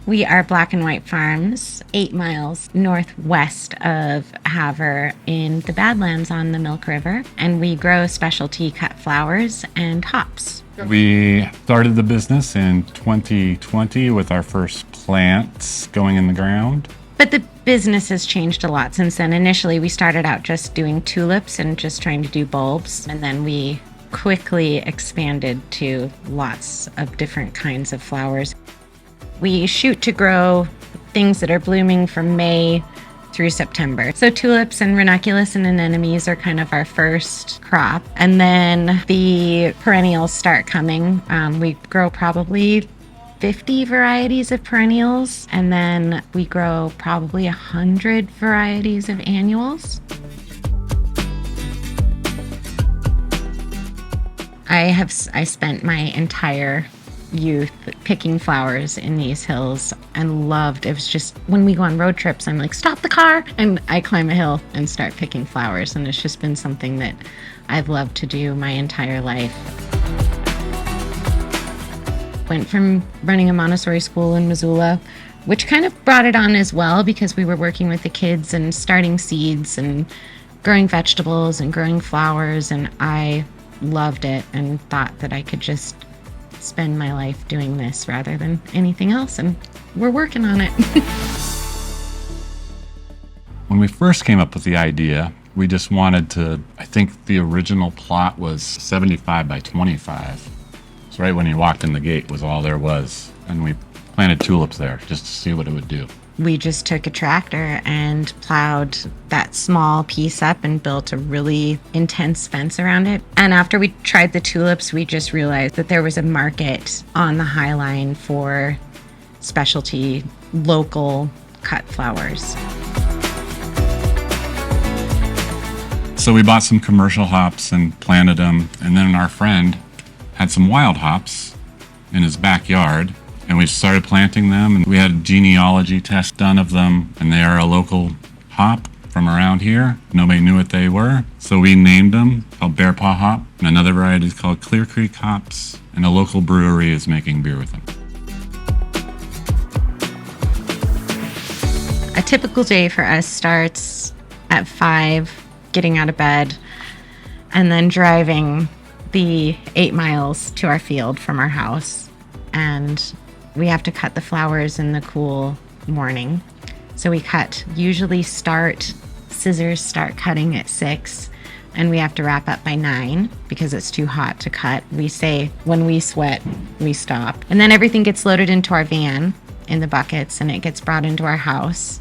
We are Black and White Farms, 8 miles northwest of Havre in the Badlands on the Milk River, and we grow specialty cut flowers and hops. We started the business in 2020 with our first plants going in the ground. But the business has changed a lot since then. Initially, we started out just doing tulips and just trying to do bulbs, and then we quickly expanded to lots of different kinds of flowers. We shoot to grow things that are blooming from May through September. So tulips and ranunculus and anemones are kind of our first crop. And then the perennials start coming. We grow probably 50 varieties of perennials, and then we grow probably 100 varieties of annuals. I spent my entire youth picking flowers in these hills and loved it. Was just when we go on road trips, I'm like, stop the car, and I climb a hill and start picking flowers, and it's just been something that I've loved to do my entire life. Went from running a Montessori school in Missoula, which kind of brought it on as well because we were working with the kids and starting seeds and growing vegetables and growing flowers, and I loved it and thought that I could just spend my life doing this rather than anything else, and we're working on it. When we first came up with the idea, we just wanted to, I think the original plot was 75 by 25. So right when you walked in the gate was all there was, and we planted tulips there just to see what it would do. We just took a tractor and plowed that small piece up and built a really intense fence around it. And after we tried the tulips, we just realized that there was a market on the High Line for specialty local cut flowers. So we bought some commercial hops and planted them, and then our friend had some wild hops in his backyard. And we started planting them, and we had a genealogy test done of them, and they are a local hop from around here. Nobody knew what they were, so we named them, called Bear Paw Hop, and another variety is called Clear Creek Hops, and a local brewery is making beer with them. A typical day for us starts at 5, getting out of bed, and then driving the 8 miles to our field from our house. And we have to cut the flowers in the cool morning. So we usually scissors start cutting at 6, and we have to wrap up by 9 because it's too hot to cut. We say when we sweat, we stop. And then everything gets loaded into our van in the buckets, and it gets brought into our house.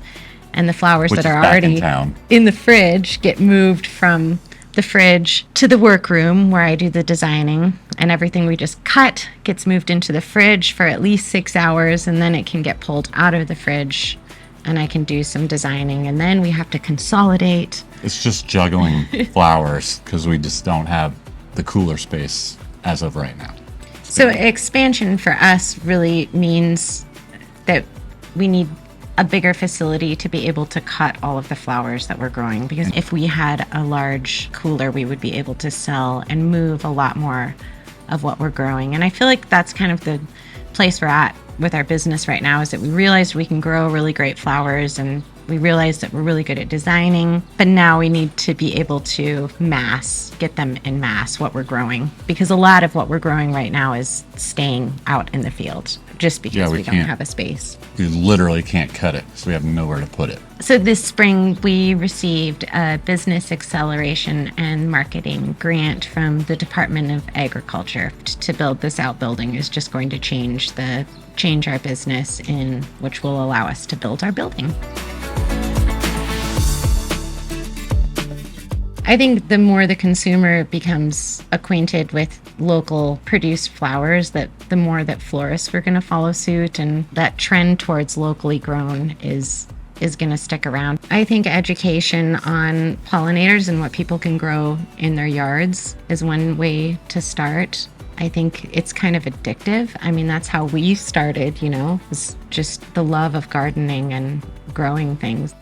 And the flowers that are already in the fridge get moved from the fridge to the workroom where I do the designing, and everything we just cut gets moved into the fridge for at least 6 hours, and then it can get pulled out of the fridge and I can do some designing, and then we have to consolidate. It's just juggling flowers because we just don't have the cooler space as of right now. So expansion for us really means that we need a bigger facility to be able to cut all of the flowers that we're growing, because if we had a large cooler, we would be able to sell and move a lot more of what we're growing. And I feel like that's kind of the place we're at with our business right now, is that we realized we can grow really great flowers, and we realized that we're really good at designing, but now we need to be able to get them in mass, what we're growing, because a lot of what we're growing right now is staying out in the field just because we don't have a space. We literally can't cut it, so we have nowhere to put it. So this spring we received a business acceleration and marketing grant from the Department of Agriculture to build this outbuilding. Is just going to change our business, which will allow us to build our building. I think the more the consumer becomes acquainted with local produced flowers, that the more that florists are going to follow suit, and that trend towards locally grown is going to stick around. I think education on pollinators and what people can grow in their yards is one way to start. I think it's kind of addictive. I mean, that's how we started, was just the love of gardening and growing things.